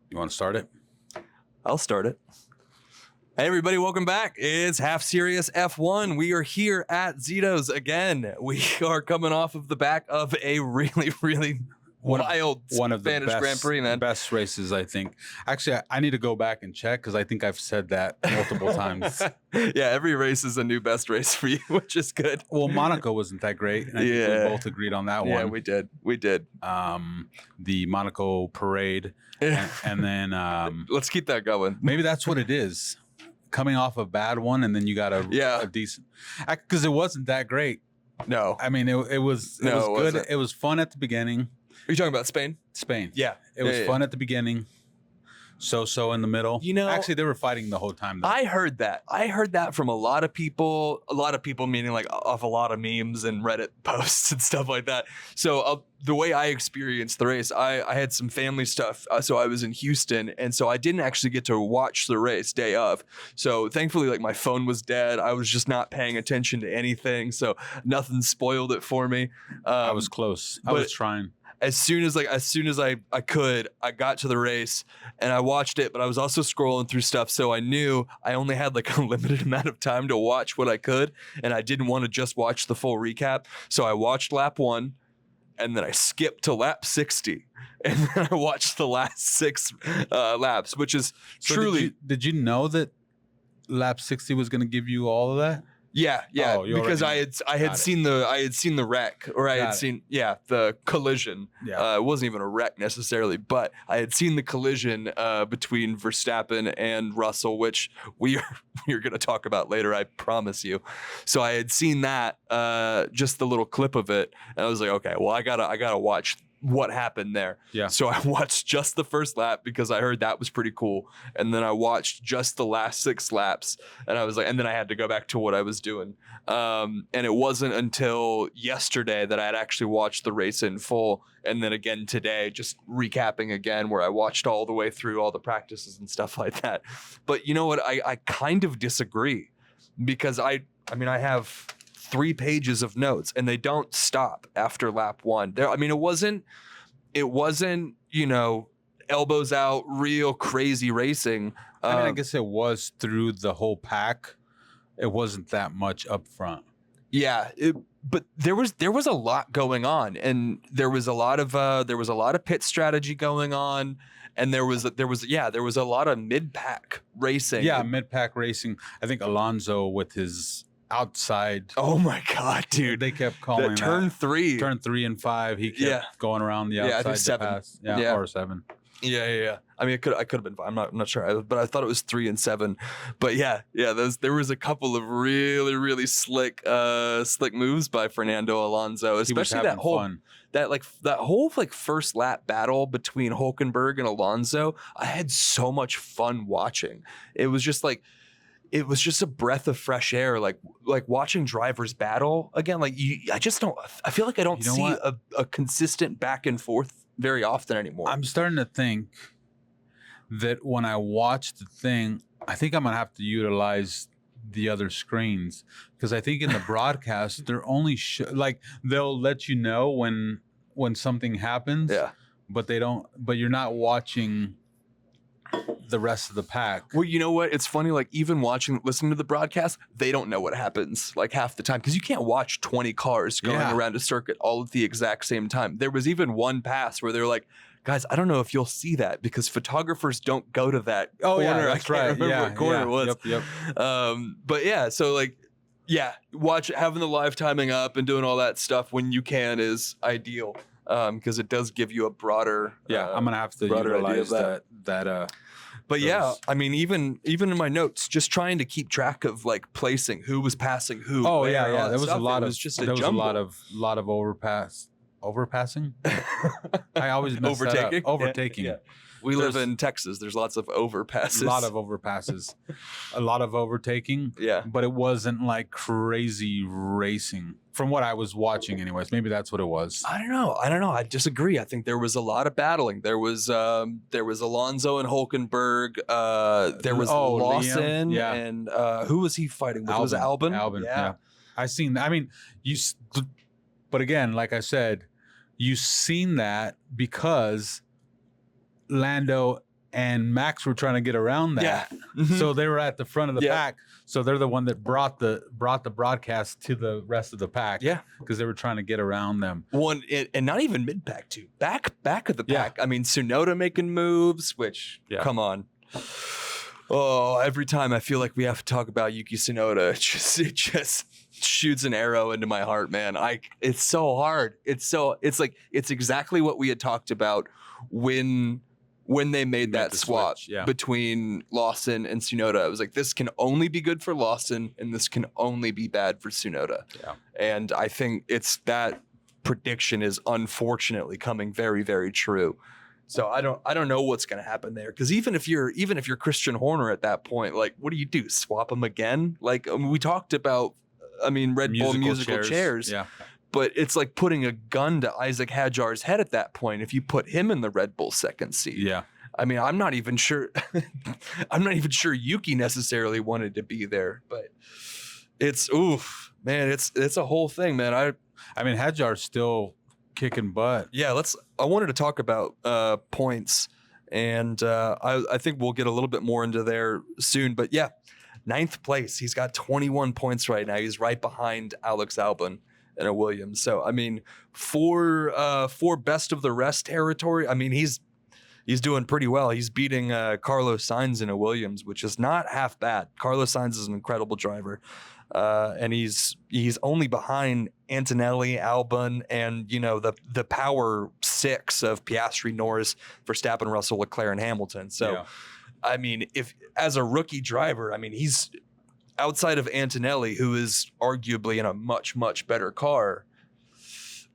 You want to start it? I'll start it. Hey everybody, welcome back. It's Half Serious F1. We are here at Zito's again. We are coming off of the back of a really wild one of the Spanish Grand Prix, man. best races, I think. Actually, I need to go back and check because I think I've said that multiple times. Yeah, every race is a new best race for you, which is good. Well, Monaco wasn't that great. And I think we both agreed on that one. Yeah, we did. The Monaco parade. and then let's keep that going. Maybe that's what it is. Coming off a bad one, and then you got a decent, because it wasn't that great. No, I mean it was good. Wasn't. It was fun at the beginning. Are you talking about Spain? Spain. Yeah, it was fun at the beginning. So in the middle. You know, actually they were fighting the whole time though. I heard that from a lot of people meaning like off a lot of memes and Reddit posts and stuff like that. So the way I experienced the race, I had some family stuff. So I was in Houston, and so I didn't actually get to watch the race day of. So thankfully, like, my phone was dead. I was just not paying attention to anything. So nothing spoiled it for me. I was close. I was trying. As soon as I could, I got to the race and I watched it, but I was also scrolling through stuff. So I knew I only had like a limited amount of time to watch what I could. And I didn't want to just watch the full recap. So I watched lap 1 and then I skipped to lap 60. And then I watched the last 6 laps, which is truly. Did you know that lap 60 was going to give you all of that? Yeah, because I had seen the wreck, or I had seen the collision. Yeah, it wasn't even a wreck necessarily, but I had seen the collision between Verstappen and Russell, which we're going to talk about later, I promise you. So I had seen that, just the little clip of it, and I was like, okay, well, I gotta watch what happened there. Yeah. So I watched just the first lap because I heard that was pretty cool. And then I watched just the last 6 laps, and I was like, and then I had to go back to what I was doing. And it wasn't until yesterday that I had actually watched the race in full. And then again today, just recapping again, where I watched all the way through all the practices and stuff like that. But you know what? I kind of disagree, because I have 3 pages of notes, and they don't stop after lap 1. It wasn't, elbows out, real crazy racing. I guess it was through the whole pack. It wasn't that much up front. Yeah, but there was a lot going on, and there was a lot of pit strategy going on, and there was a lot of mid-pack racing. Yeah, mid-pack racing. I think Alonso with his outside. Oh my God, dude! They kept calling turn 3 and 5. He kept going around the outside. I think 7. Pass. Or 7. Yeah. I mean, it could have been 5. I'm not sure, but I thought it was 3 and 7. But there was a couple of really slick moves by Fernando Alonso, especially that whole first lap battle between Hülkenberg and Alonso. I had so much fun watching. It was just a breath of fresh air, like watching drivers battle again. I feel like I don't see a consistent back and forth very often anymore. I'm starting to think that when I watch the thing, I think I'm going to have to utilize the other screens, because I think in the broadcast, they're only they'll let you know when something happens, but you're not watching the rest of the pack. Well, you know what? It's funny, even listening to the broadcast, they don't know what happens half the time, because you can't watch 20 cars going around a circuit all at the exact same time. There was even one pass where they're like, guys, I don't know if you'll see that, because photographers don't go to that corner. Yeah, that's I can't remember what corner it was. Yep. But yeah, so having the live timing up and doing all that stuff when you can is ideal, because it does give you a broader. I'm gonna have to utilize that. But I mean, even in my notes, just trying to keep track of placing who was passing who. Oh yeah. There was a lot of overpassing. I always mess that up. Overtaking. Yeah. We live in Texas. There's lots of overpasses. A lot of overpasses. A lot of overtaking. Yeah. But it wasn't like crazy racing from what I was watching anyways. Maybe that's what it was. I don't know. I disagree. I think there was a lot of battling. There was Alonso and Hülkenberg. There was Lawson. Yeah. And who was he fighting with? Was it Albon? Albon. Yeah. I seen that. I mean, but again, like I said, you've seen that because Lando and Max were trying to get around that. Yeah. So they were at the front of the pack. So they're the one that brought the broadcast to the rest of the pack. Yeah. Because they were trying to get around them. One and not even mid pack too. Back of the pack. I mean, Tsunoda making moves, which come on. Oh, every time I feel like we have to talk about Yuki Tsunoda, it just shoots an arrow into my heart, man. It's so hard. It's exactly what we had talked about when they made that swap between Lawson and Tsunoda. I was like, this can only be good for Lawson and this can only be bad for Tsunoda. Yeah. And I think that prediction is unfortunately coming very, very true. So I don't know what's going to happen there, because even if you're Christian Horner at that point, like, what do? Swap him again? Like, we talked about, Red Bull musical chairs. Yeah. But it's like putting a gun to Isaac Hadjar's head at that point if you put him in the Red Bull second seat. Yeah. I'm not even sure. I'm not even sure Yuki necessarily wanted to be there, but it's man. It's a whole thing, man. Hadjar's still kicking butt. Yeah, I wanted to talk about points, and I think we'll get a little bit more into there soon. But yeah, 9th place. He's got 21 points right now. He's right behind Alex Albon and a Williams. So for best of the rest territory, he's doing pretty well. He's beating Carlos Sainz in a Williams, which is not half bad. Carlos Sainz is an incredible driver. And he's only behind Antonelli, Albon, and the power 6 of Piastri, Norris, Verstappen, Russell, Leclerc, and Hamilton. So, if as a rookie driver, he's outside of Antonelli, who is arguably in a much, much better car.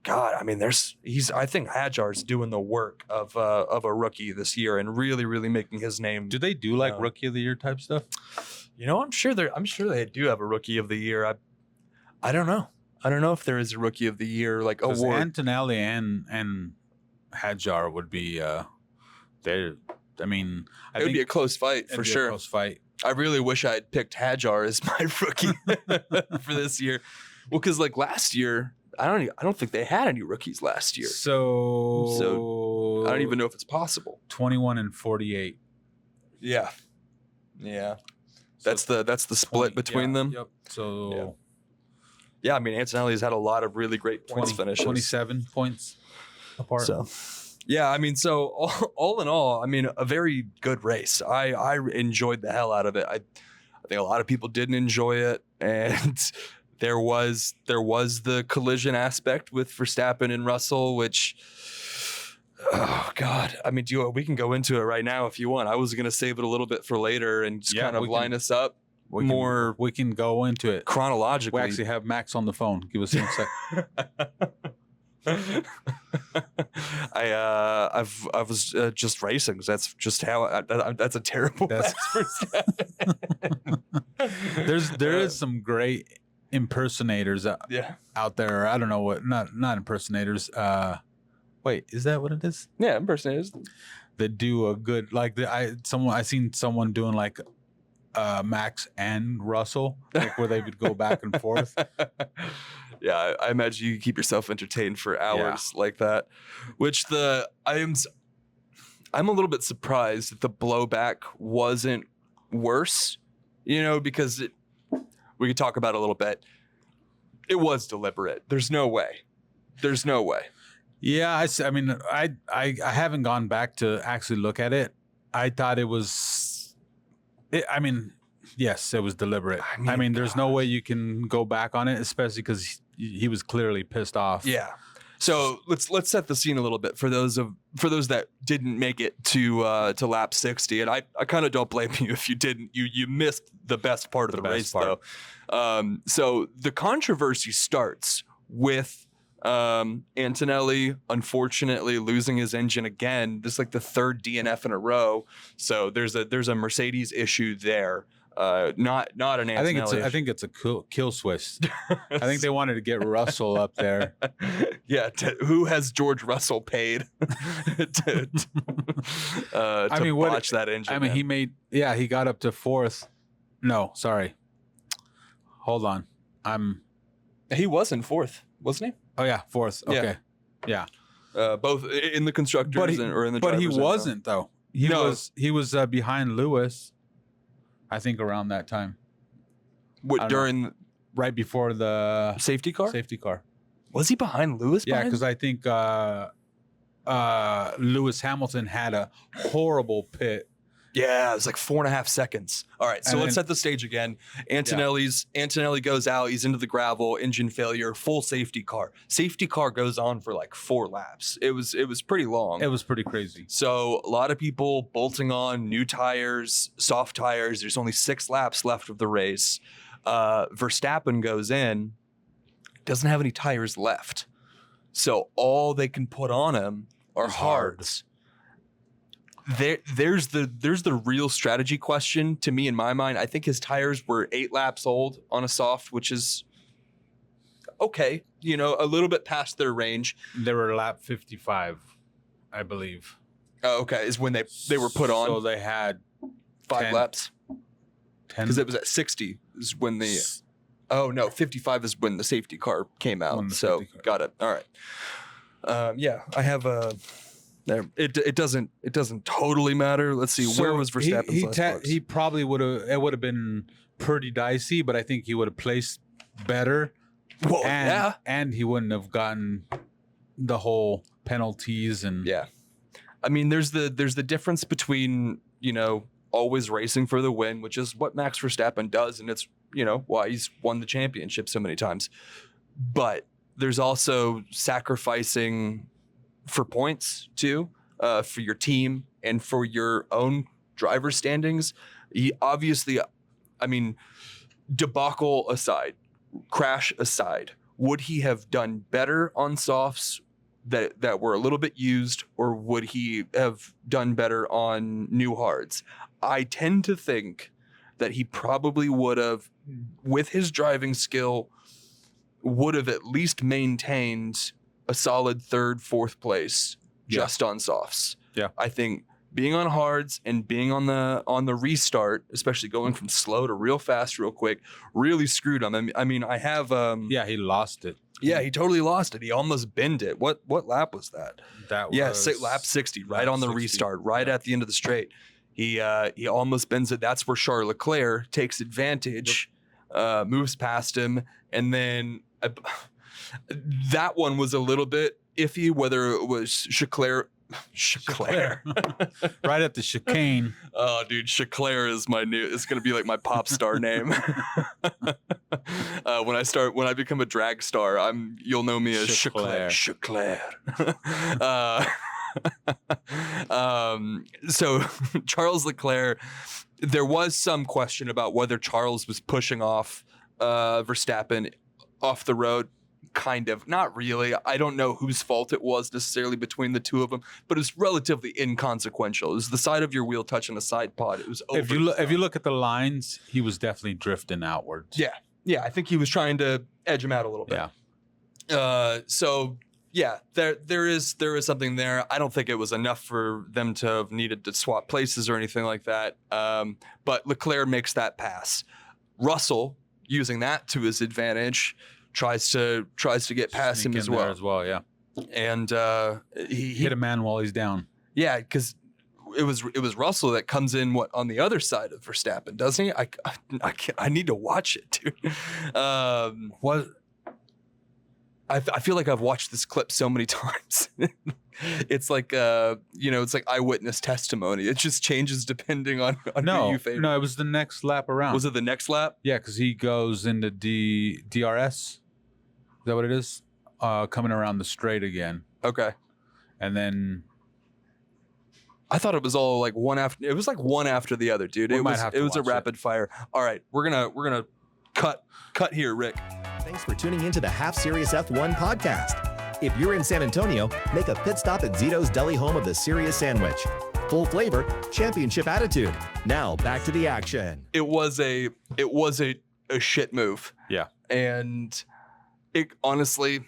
God, I think Hadjar's doing the work of a rookie this year and really, really making his name. Do they do like rookie of the year type stuff? I'm sure they do have a rookie of the year. I don't know. I don't know if there is a rookie of the year like award. Antonelli and Hadjar would be there. I think it would be a close fight for sure. A close fight. I really wish I had picked Hadjar as my rookie for this year. Well, because like last year, I don't think they had any rookies last year. So I don't even know if it's possible. 21 and 48. Yeah. That's the split between them. Yep. So yeah, Antonelli's had a lot of really great points finishes. 27 points apart. So yeah, so all in all, a very good race. I enjoyed the hell out of it. I think a lot of people didn't enjoy it, and there was the collision aspect with Verstappen and Russell, which, oh God, we can go into it right now if you want. I was going to save it a little bit for later and just kind of line us up more. We can go into it chronologically. We actually have Max on the phone. Give us a sec. I was just racing. That's just how. That's a terrible. There is some great impersonators out there. I don't know what. Not impersonators. Wait, is that what it is? Yeah, impersonators that do a good I seen someone doing like Max and Russell, like where they would go back and forth. Yeah, I imagine you keep yourself entertained for hours like that. Which I'm a little bit surprised that the blowback wasn't worse, because we could talk about it a little bit. It was deliberate. There's no way. Yeah, I haven't gone back to actually look at it. I thought it was. Yes, it was deliberate. There's no way you can go back on it, especially because he was clearly pissed off. Yeah. So let's set the scene a little bit for those that didn't make it to lap 60, and I kind of don't blame you if you didn't. You missed the best part of the race though. So the controversy starts with Antonelli unfortunately losing his engine again. This is like the 3rd DNF in a row. So there's a Mercedes issue there. Not an Antonelli. I think it's a kill switch. I think they wanted to get Russell up there. Yeah, who has George Russell paid to watch that engine? He got up to 4th. No, sorry. Hold on. He was in 4th, wasn't he? Oh yeah, 4th. Okay. Yeah. Both in the constructors or in the drivers. But he wasn't though. he was behind Lewis, I think around that time. What, during right before the safety car? Safety car. Was he behind Lewis? Yeah, because I think Lewis Hamilton had a horrible pit. Yeah, it was like 4.5 seconds. All right, so let's set the stage again. Antonelli goes out. He's into the gravel. Engine failure. Full safety car. Safety car goes on for like 4 laps. It was pretty long. It was pretty crazy. So a lot of people bolting on new tires, soft tires. There's only 6 laps left of the race. Verstappen goes in. Doesn't have any tires left. So all they can put on him are hards. There's the real strategy question to me in my mind. I think his tires were 8 laps old on a soft, which is okay, a little bit past their range. They were lap 55, I believe. Oh, okay, is when they were put on. So they had 5 laps. 10. Because it was at 60 is when the. Oh no, 55 is when the safety car came out. So got it. All right. Yeah, I have a. There, it doesn't totally matter. Let's see, where was Verstappen's last box? He probably would have. It would have been pretty dicey, but I think he would have placed better. Well, and he wouldn't have gotten the whole penalties and. Yeah, I mean, there's the difference between always racing for the win, which is what Max Verstappen does, and it's why he's won the championship so many times. But there's also sacrificing for points too, for your team and for your own driver standings. He obviously, I mean, debacle aside, crash aside, would he have done better on softs that were a little bit used, or would he have done better on new hards? I tend to think that he probably would have, with his driving skill, would have at least maintained a solid 3rd, 4th place just on softs. Yeah. I think being on hards and being on the restart, especially going from slow to real fast, real quick, really screwed him. I mean, I have he lost it. Yeah, he totally lost it. He almost binned it. What lap was that? That was lap 60, right on the 60. Restart, right at the end of the straight. He almost bends it. That's where Charles Leclerc takes advantage, moves past him, and then that one was a little bit iffy, whether it was Chiclair. Right at the chicane. Oh, dude, Chiclair is it's going to be like my pop star name. When I become a drag star, you'll know me as Chiclair. So Charles Leclerc, there was some question about whether Charles was pushing off Verstappen off the road. Kind of, not really. I don't know whose fault it was necessarily between the two of them, but it's relatively inconsequential. It was the side of your wheel touching the side pod. It was over. If you look at the lines, he was definitely drifting outwards. Yeah. I think he was trying to edge him out a little bit. Yeah. So yeah, there is something there. I don't think it was enough for them to have needed to swap places or anything like that. But Leclerc makes that pass. Russell, using that to his advantage, tries to get past him as well. Yeah. And he hit a man while he's down. Yeah, because it was Russell that comes in on the other side of Verstappen, doesn't he? I need to watch it, dude. I feel like I've watched this clip so many times. It's like it's like eyewitness testimony. It just changes depending on who you favor. No, it was the next lap around. Was it the next lap? Yeah, because he goes into DRS. Is that what it is? Coming around the straight again. Okay. And then I thought it was all like one after the other, dude. It was a rapid fire. All right, we're gonna cut here, Rick. Thanks for tuning into the Half Serious F1 podcast. If you're in San Antonio, make a pit stop at Zito's Deli, home of the Serious Sandwich. Full flavor, championship attitude. Now back to the action. It was a shit move. Yeah. And it honestly,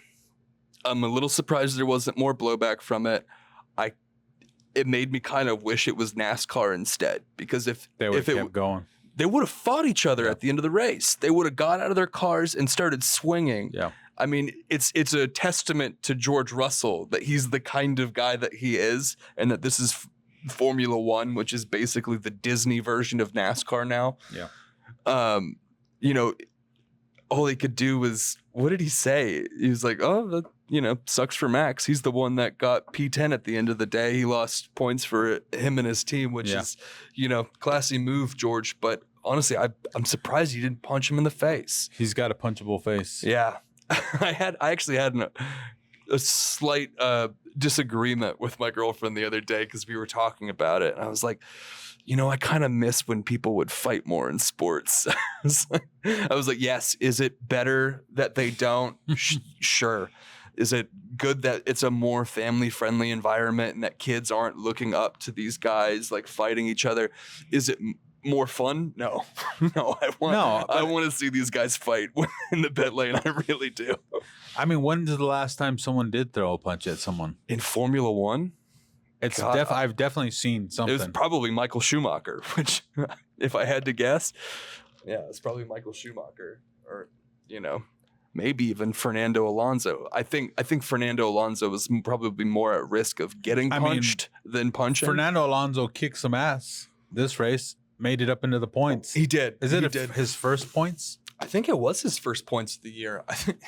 I'm a little surprised there wasn't more blowback from it. It made me kind of wish it was NASCAR instead, because if it kept going, they would have fought each other at the end of the race. They would have got out of their cars and started swinging. Yeah. I mean, it's a testament to George Russell that he's the kind of guy that he is, and that this is Formula One, which is basically the Disney version of NASCAR now. Yeah. You know, all he could do was, what did he say? He was like, oh, that, you know, sucks for Max. He's the one that got P10 at the end of the day. He lost points for him and his team, which is, you know, classy move, George. But honestly, I'm surprised you didn't punch him in the face. He's got a punchable face. Yeah. I actually had a slight disagreement with my girlfriend the other day because we were talking about it. And I was like, you know, I kind of miss when people would fight more in sports. I was like, yes. Is it better that they don't? Sure. Is it good that it's a more family-friendly environment and that kids aren't looking up to these guys like fighting each other? Is it more fun? No. No, I want to see these guys fight in the pit lane. I really do. I mean, when's the last time someone did throw a punch at someone? In Formula One? It's I've definitely seen something. It was probably Michael Schumacher, which, if I had to guess, yeah, it's probably Michael Schumacher, or, you know, maybe even Fernando Alonso. I think Fernando Alonso was probably more at risk of getting punched than punching. Fernando Alonso kicked some ass this race, made it up into the points. He did. Is it his first points? I think it was his first points of the year. I think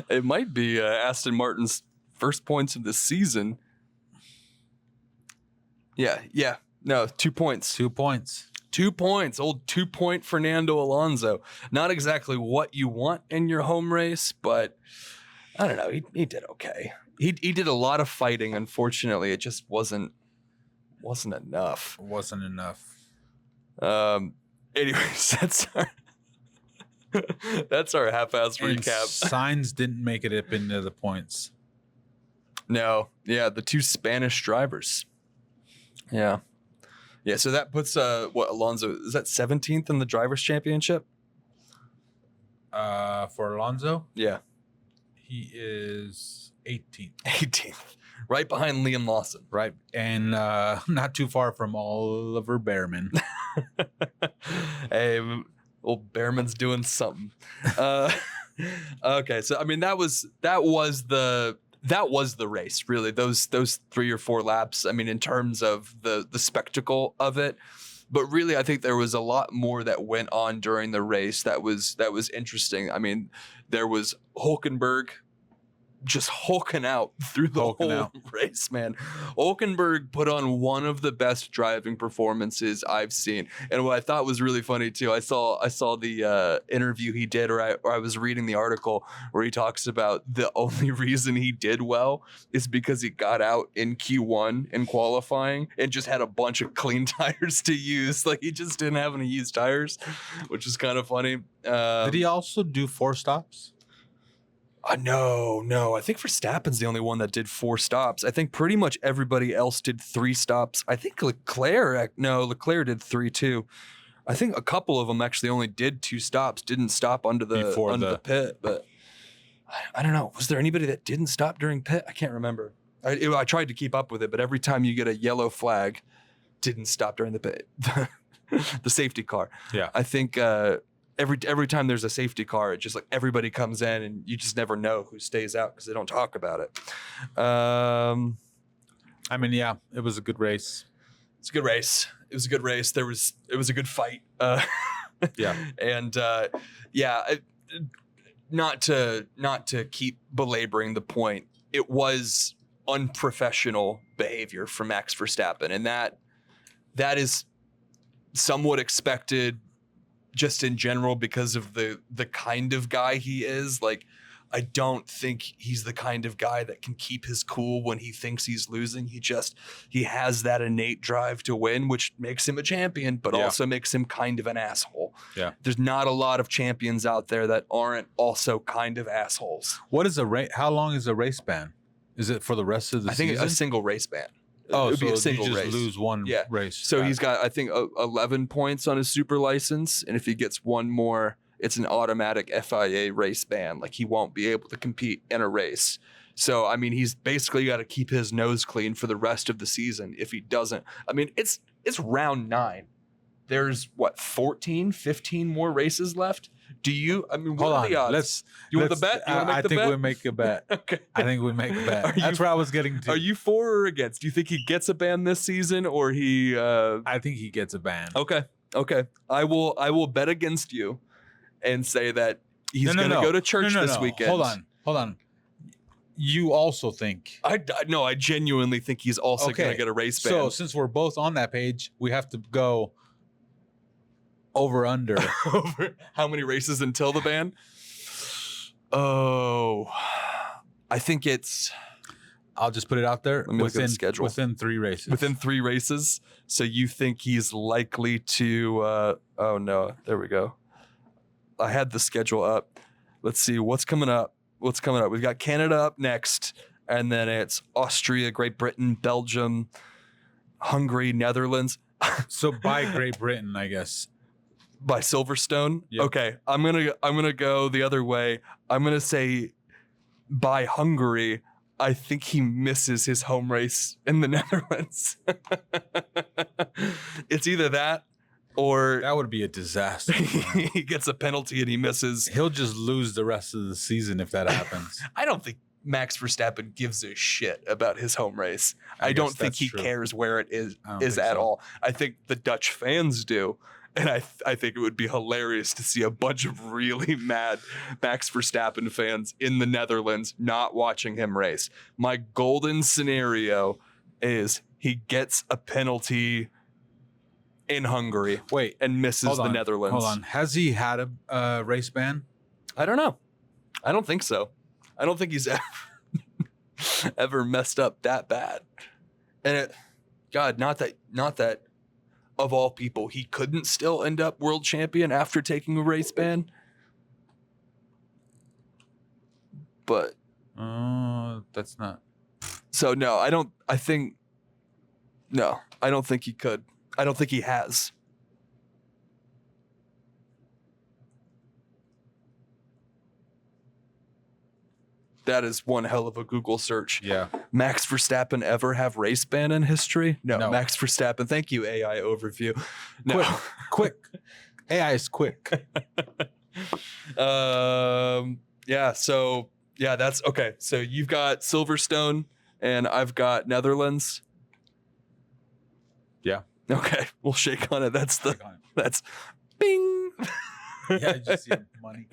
it might be Aston Martin's first points of the season. Yeah. No, 2 points. 2 points. 2 points. Old 2-point Fernando Alonso. Not exactly what you want in your home race, but I don't know. He did okay. He did a lot of fighting. Unfortunately, it just wasn't enough. It wasn't enough. Anyways, that's our half-ass recap. Sainz didn't make it up into the points. No. Yeah, the 2 Spanish drivers. Yeah. So that puts Alonso, is that 17th in the drivers' championship? For Alonso? Yeah. He is 18th. 18th. Right behind Liam Lawson. Right. And not too far from Oliver Behrman. Hey, old Behrman's doing something. Okay, so I mean that was the race, really. Those 3 or 4 laps. I mean, in terms of the spectacle of it, but really, I think there was a lot more that went on during the race that was interesting. I mean, there was Hulkenberg just hulking out through the whole race, man. Hulkenberg put on one of the best driving performances I've seen. And what I thought was really funny too, I saw the interview he did, or I was reading the article where he talks about the only reason he did well is because he got out in Q1 in qualifying and just had a bunch of clean tires to use. Like, he just didn't have any used tires, which is kind of funny. Did he also do 4 stops? No. I think Verstappen's the only one that did 4 stops. I think pretty much everybody else did 3 stops. I think Leclerc did 3 too. I think a couple of them actually only did 2 stops, didn't stop under the pit. But I don't know. Was there anybody that didn't stop during pit? I can't remember. I tried to keep up with it, but every time you get a yellow flag, didn't stop during the pit. The safety car. Yeah. I think every time there's a safety car, it's just like everybody comes in and you just never know who stays out because they don't talk about it. I mean, yeah, it was a good race. It's a good race. It was a good race. It was a good fight. Yeah. And not to keep belaboring the point, it was unprofessional behavior from Max Verstappen, and that is somewhat expected just in general because of the kind of guy he is. Like, I don't think he's the kind of guy that can keep his cool when he thinks he's losing. He has that innate drive to win, which makes him a champion, but also makes him kind of an asshole. Yeah. There's not a lot of champions out there that aren't also kind of assholes. What is how long is a race ban? Is it for the rest of the season? I think a single race ban. Oh, it would so be a single you just race. lose one race. So he's got, I think, 11 points on his super license, and if he gets one more, it's an automatic FIA race ban. Like, he won't be able to compete in a race. So, I mean, he's basically got to keep his nose clean for the rest of the season. If he doesn't, I mean, it's round 9. there's what, 14, 15 more races left. Do you? I mean, what are the odds? You want the bet? You want to make the bet? I think we make a bet. Okay. I think we make a bet. That's where I was getting to. Are you for or against? Do you think he gets a ban this season, or he? I think he gets a ban. Okay. I will bet against you, and say that he's going to go to church this weekend. Hold on. You also think? No, I genuinely think he's also going to get a race ban. So since we're both on that page, we have to go over under. How many races until the ban? Oh, I think it's. I'll just put it out there. Let me look at the schedule. Within 3 races. Within 3 races. So you think he's likely to? Oh no, there we go. I had the schedule up. Let's see what's coming up. We've got Canada up next, and then it's Austria, Great Britain, Belgium, Hungary, Netherlands. So by Great Britain, I guess. By Silverstone. Yep. Okay, I'm gonna go the other way. I'm gonna say by Hungary. I think he misses his home race in the Netherlands. It's either that or that would be a disaster. He gets a penalty and he misses. He'll just lose the rest of the season if that happens. I don't think Max Verstappen gives a shit about his home race. I don't think he cares where it is at all. I think the Dutch fans do. And I think it would be hilarious to see a bunch of really mad Max Verstappen fans in the Netherlands not watching him race. My golden scenario is he gets a penalty in Hungary. And misses the Netherlands. Hold on. Has he had a race ban? I don't know. I don't think so. I don't think he's ever messed up that bad. And not that of all people, he couldn't still end up world champion after taking a race ban. But that's not. So no, I don't think he could. I don't think he has. That is one hell of a Google search. Yeah. Max Verstappen ever have race ban in history? No. Max Verstappen. Thank you, AI overview. No. Quick. AI is quick. Yeah. So that's okay. So you've got Silverstone and I've got Netherlands. Yeah. Okay. We'll shake on it. That's bing. Yeah, I just see money.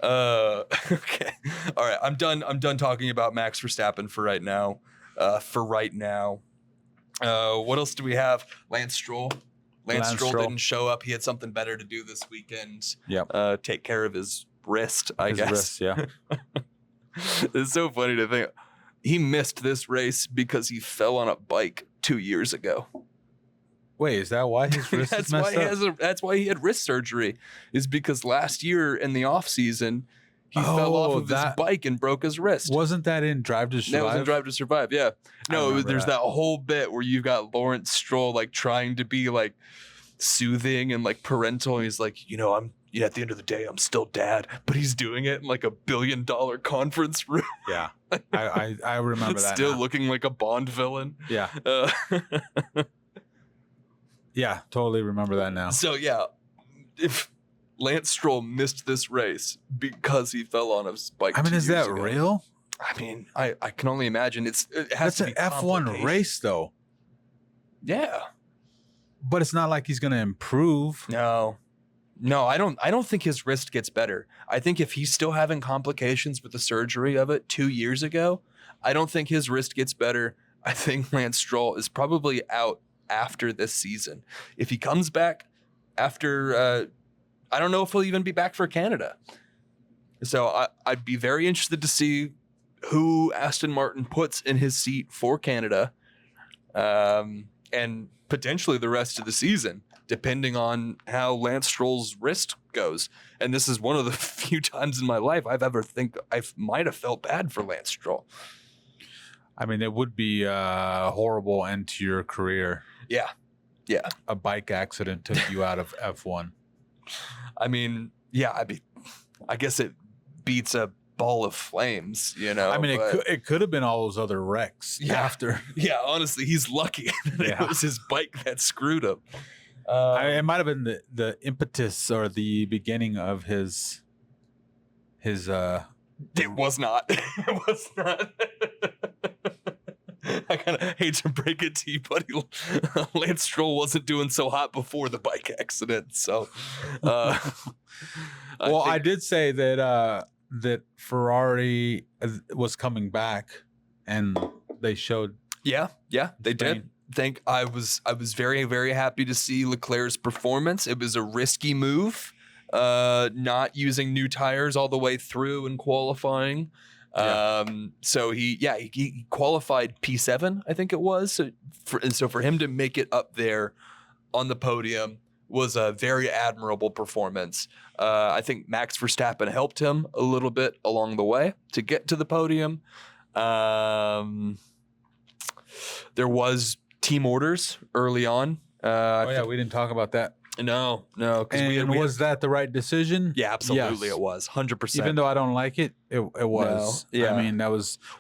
Okay. All right. I'm done talking about Max Verstappen for right now. What else do we have? Lance Stroll. Lance Stroll didn't show up. He had something better to do this weekend. Yep. Take care of his wrist, I guess. Wrist, yeah. It's so funny to think he missed this race because he fell on a bike 2 years ago. Wait, is that why his wrist is messed up? That's why he had wrist surgery, is because last year in the off season, he fell off of his bike and broke his wrist. Wasn't that in Drive to Survive? That was in Drive to Survive, yeah. No, there's that whole bit where you've got Lawrence Stroll like trying to be like soothing and like parental. And he's like, at the end of the day, I'm still dad, but he's doing it in like $1 billion conference room. Yeah, I remember that. Still looking like a Bond villain. Yeah. Yeah, totally remember that now. So yeah, if Lance Stroll missed this race because he fell on his bike, is that real? I mean, I can only imagine. It has to be an F1 race, though. Yeah, but it's not like he's going to improve. No, I don't think his wrist gets better. I think if he's still having complications with the surgery of it 2 years ago, I don't think his wrist gets better. I think Lance Stroll is probably out after this season. If he comes back after, I don't know if he'll even be back for Canada. So I'd be very interested to see who Aston Martin puts in his seat for Canada, and potentially the rest of the season, depending on how Lance Stroll's wrist goes. And this is one of the few times in my life I might have felt bad for Lance Stroll. I mean, it would be a horrible end to your career. Yeah. A bike accident took you out of F1. I mean, yeah, I guess it beats a ball of flames, I mean, it could have been all those other wrecks after. Yeah, honestly, he's lucky that it was his bike that screwed him. It might have been the impetus or the beginning of his. It was not. It was not. I kind of hate to break it to you, buddy. Lance Stroll wasn't doing so hot before the bike accident. So, I did say that that Ferrari was coming back, and they showed. Yeah, they did. I was very, very happy to see Leclerc's performance. It was a risky move, not using new tires all the way through in qualifying. So he qualified P7, I think it was. So for him to make it up there on the podium was a very admirable performance. I think Max Verstappen helped him a little bit along the way to get to the podium. There was team orders early on. We didn't talk about that. No. And was that the right decision? Yeah, absolutely, Yes. It was 100%. Even though I don't like it, it was. No, yeah. I mean,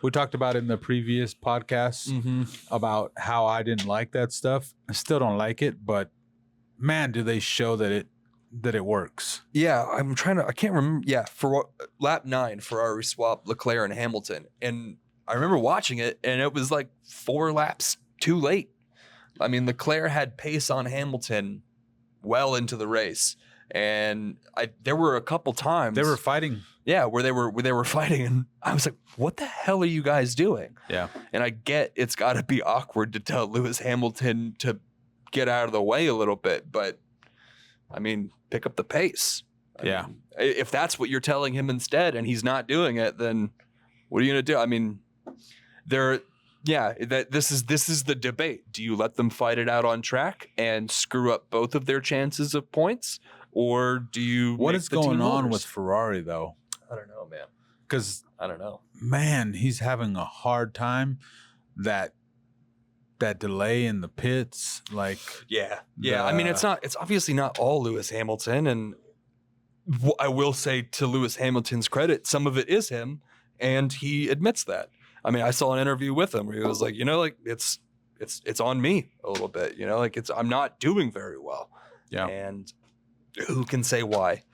we talked about it in the previous podcast about how I didn't like that stuff. I still don't like it, but man, do they show that it works. Yeah, I can't remember. Yeah, for lap 9, Ferrari swapped Leclerc and Hamilton. And I remember watching it, and it was like 4 laps too late. I mean, Leclerc had pace on Hamilton well into the race, and there were a couple times they were fighting. Yeah, where they were fighting, and I was like, "What the hell are you guys doing?" Yeah, and I get it's got to be awkward to tell Lewis Hamilton to get out of the way a little bit, but I mean, pick up the pace. I mean, if that's what you're telling him instead, and he's not doing it, then what are you gonna do? I mean, this is the debate. Do you let them fight it out on track and screw up both of their chances of points, or do you? What is going on with Ferrari though? I don't know, man. Because I don't know. Man, he's having a hard time. That delay in the pits, like I mean, it's obviously not all Lewis Hamilton, and I will say to Lewis Hamilton's credit, some of it is him, and he admits that. I mean, I saw an interview with him where he was like, it's on me a little bit, I'm not doing very well. Yeah. And who can say why?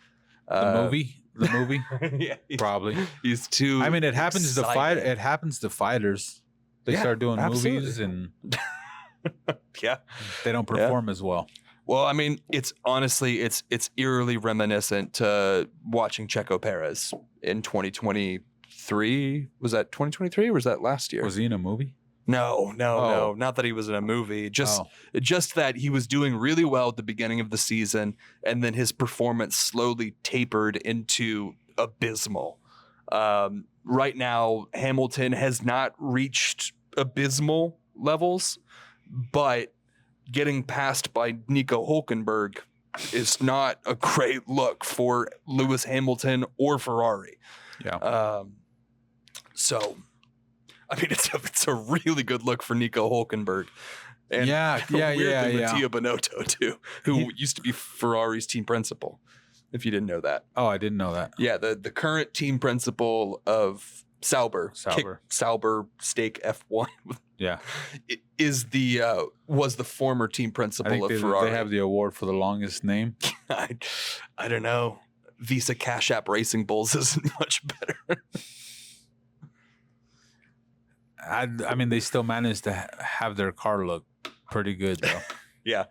The movie, yeah, probably. He's too. I mean, it happens to fight. It happens to fighters. They start doing movies and they don't perform as well. Well, I mean, it's eerily reminiscent to watching Checo Perez in 2023. Was that 2023 or was that last year? Was he in a movie? No. Not that he was in a movie. Just that he was doing really well at the beginning of the season, and then his performance slowly tapered into abysmal. Right now, Hamilton has not reached abysmal levels, but getting passed by Nico Hülkenberg is not a great look for Lewis Hamilton or Ferrari. Yeah. So, I mean, it's a really good look for Nico Hülkenberg. And weirdly, Mattia Binotto too, who used to be Ferrari's team principal. If you didn't know that. Oh, I didn't know that. Yeah, the current team principal of Sauber Stake F1. Yeah, was the former team principal of Ferrari. They have the award for the longest name. I don't know. Visa Cash App Racing Bulls isn't much better. I mean, they still managed to have their car look pretty good though. Yeah.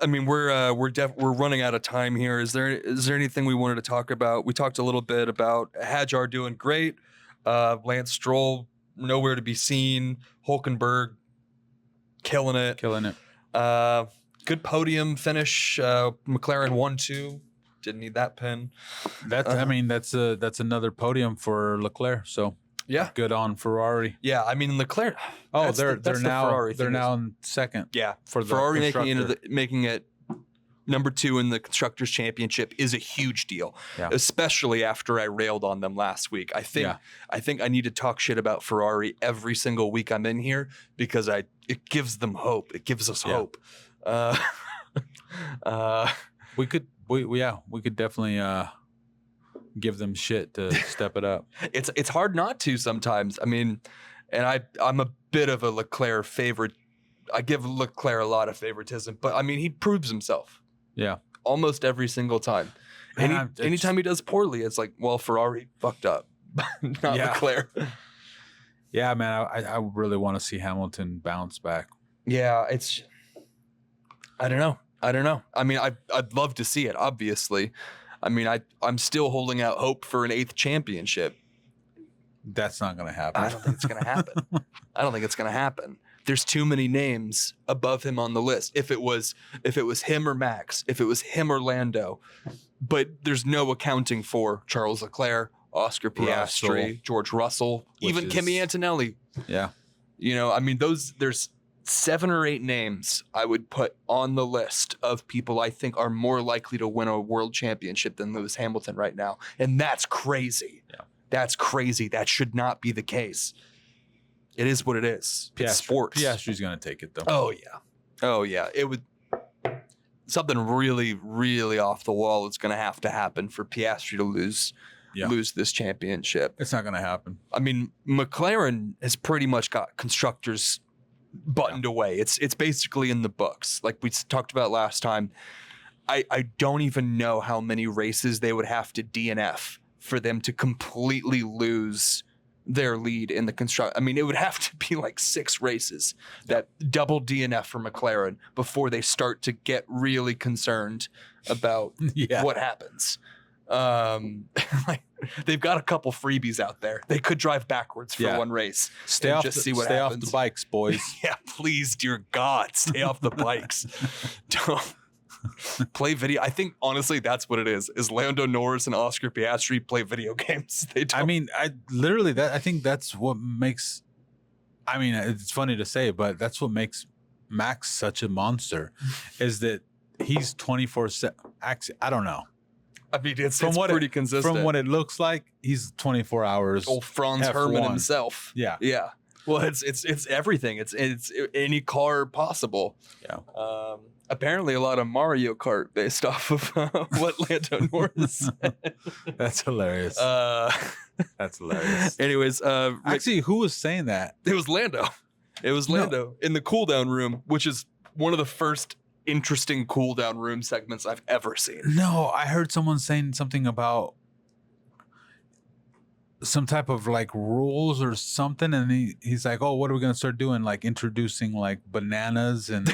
I mean, we're running out of time here. Is there anything we wanted to talk about? We talked a little bit about Hadjar doing great. Lance Stroll nowhere to be seen. Hülkenberg killing it. Good podium finish. McLaren 1-2. Didn't need that pin. That's another podium for Leclerc. So yeah, good on Ferrari. Yeah, I mean Leclerc. Oh, they're now in second. Yeah, for the Ferrari making it number 2 in the Constructors' Championship is a huge deal, especially after I railed on them last week. I think I need to talk shit about Ferrari every single week I'm in here because it gives them hope. It gives us hope. We could definitely give them shit to step it up. It's hard not to sometimes. I mean, and I'm a bit of a Leclerc favorite give Leclerc a lot of favoritism, but I mean, he proves himself. Yeah. Almost every single time. Anytime he does poorly, it's like, well, Ferrari fucked up, not Leclerc. Yeah, man, I really want to see Hamilton bounce back. Yeah, I don't know. I mean, I'd love to see it, obviously. I mean, I'm still holding out hope for an 8th championship. That's not going to happen. I don't think it's going to happen. There's too many names above him on the list. If it was him or Max, if it was him or Lando, but there's no accounting for Charles Leclerc, Oscar Piastri, George Russell, even Kimi Antonelli. Yeah. You know, I mean, there's 7 or 8 names I would put on the list of people I think are more likely to win a world championship than Lewis Hamilton right now. And that's crazy. Yeah. That's crazy. That should not be the case. It is what it is. It's sports. Piastri's going to take it, though. Oh, yeah. It would. Something really, really off the wall is going to happen for Piastri to lose this championship. It's not going to happen. I mean, McLaren has pretty much got constructors buttoned away. It's basically in the books. Like we talked about last time, I don't even know how many races they would have to DNF for them to completely lose their lead in the construct. I mean, it would have to be like 6 races that double DNF for McLaren before they start to get really concerned about what happens. Like, they've got a couple freebies out there. They could drive backwards for one race. Stay off the bikes, boys. Yeah, please, dear God, stay off the bikes. Don't play video. I think honestly that's what it is Lando Norris and Oscar Piastri play video games. They don't. I mean, I think that's what makes, I mean, it's funny to say, but that's what makes Max such a monster is that he's 24/7. I don't know. I mean, it's pretty consistent. From what it looks like, he's 24 hours. Old Franz Hermann himself. Yeah. Yeah. Well, it's everything. It's any car possible. Yeah. Apparently a lot of Mario Kart based off of what Lando Norris said. That's hilarious. That's hilarious. Anyways, actually, who was saying that? It was Lando. In the cool down room, which is one of the first interesting cool down room segments I've ever seen. No, I heard someone saying something about some type of like rules or something, and he's like, oh, what are we gonna start doing, like introducing like bananas and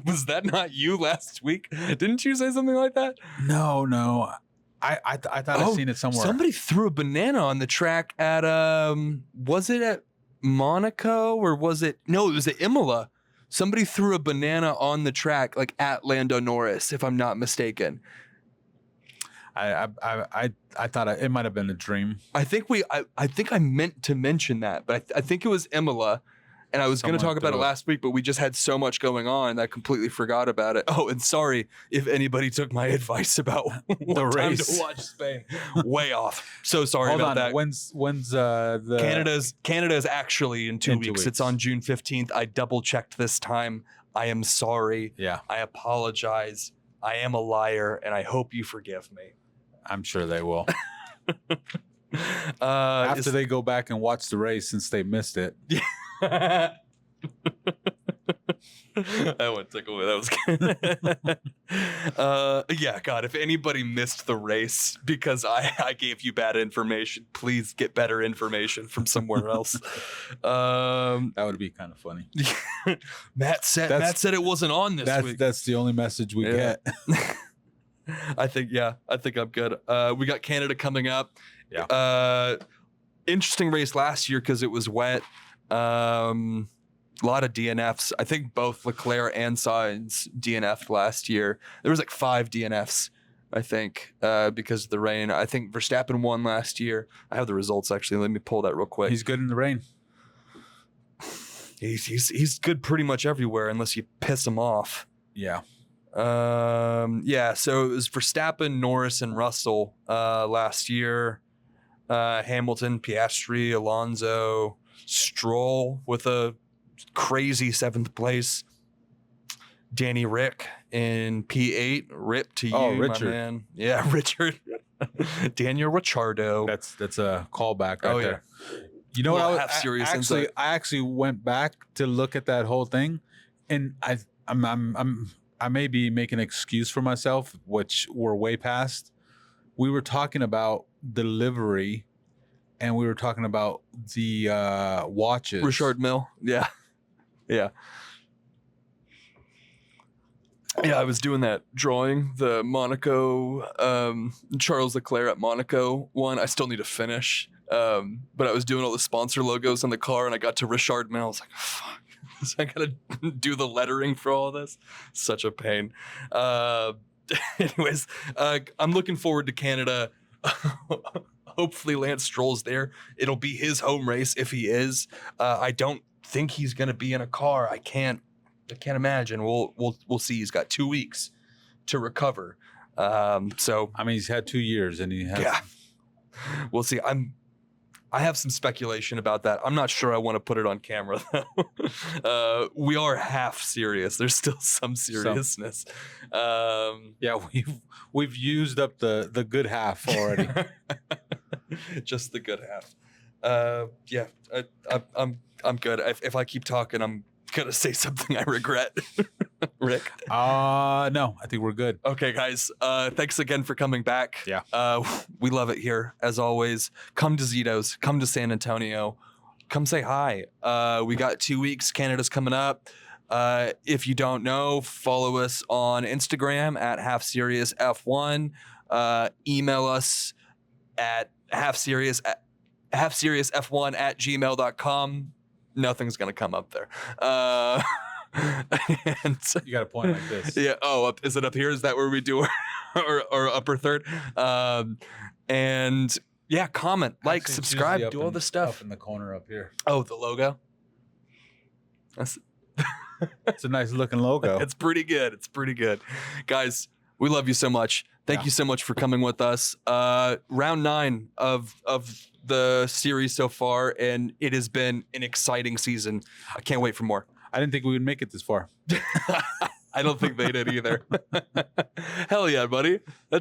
was that not you last week? Didn't you say something like that? No, I thought I'd seen it somewhere. Somebody threw a banana on the track at was it at Monaco or was it it was at Imola. Somebody threw a banana on the track like at Lando Norris, if I'm not mistaken. I thought it might have been a dream. I think I meant to mention that, but I think it was Imola, and I was going to talk about it last week, but we just had so much going on that I completely forgot about it. Oh, and sorry if anybody took my advice about the race to watch Spain. Way off. So sorry about that. When's the Canada's actually in 2 weeks. It's on June 15th. I double checked this time. I am sorry. Yeah. I apologize. I am a liar, and I hope you forgive me. I'm sure they will. After they go back and watch the race since they missed it. That one took away. That was good. Yeah, God, if anybody missed the race because I gave you bad information, please get better information from somewhere else. That would be kind of funny. Matt said it wasn't on this week. That's the only message we get. I think I'm good. We got Canada coming up. Yeah. Interesting race last year because it was wet. A lot of DNFs. I think both Leclerc and Sainz DNF'd last year. There was like 5 DNFs, I think, because of the rain. I think Verstappen won last year. I have the results actually. Let me pull that real quick. He's good in the rain. He's good pretty much everywhere unless you piss him off. Yeah. So it was Verstappen, Norris, and Russell last year. Hamilton, Piastri, Alonso, Stroll with a crazy 7th place. Danny Rick in P8. Rip to you, Richard. my man. Yeah, Richard. Daniel Ricciardo. That's a callback right there. You know what? I actually went back to look at that whole thing. and I may be making an excuse for myself, which we're way past. We were talking about delivery, and we were talking about the watches. Richard Mille. Yeah. Yeah. Yeah, I was doing that drawing, the Monaco, Charles Leclerc at Monaco one. I still need to finish. But I was doing all the sponsor logos on the car, and I got to Richard Mille. I was like, fuck. So I gotta do the lettering for all this. Such a pain. Anyways, I'm looking forward to Canada. Hopefully Lance Stroll's there. It'll be his home race if he is. I don't think he's gonna be in a car. I can't imagine. We'll see. He's got 2 weeks to recover. So I mean, he's had 2 years, and he has. yeah, we'll see. I have some speculation about that. I'm not sure I want to put it on camera though. We are half serious. There's still some seriousness. Yeah, we've used up the good half already. Just the good half. Yeah, I'm good. If I keep talking, I'm gonna say something I regret. Rick? No, I think we're good. Okay, guys. Thanks again for coming back. Yeah. We love it here, as always. Come to Zito's. Come to San Antonio. Come say hi. We got 2 weeks. Canada's coming up. If you don't know, follow us on Instagram at halfseriousf1. Email us at halfseriousf1@gmail.com. Nothing's gonna come up there. And You got a point like this. yeah. Oh, is it up here? Is that where we do our upper third? And yeah, comment, like, Actually, subscribe, do all the stuff. Up in the corner up here. Oh, the logo. That's It's a nice looking logo. It's pretty good. It's pretty good, guys. We love you so much. Thank you so much for coming with us. Round 9 of the series so far, and it has been an exciting season. I can't wait for more. I didn't think we would make it this far. I don't think they did either. Hell yeah, buddy. That's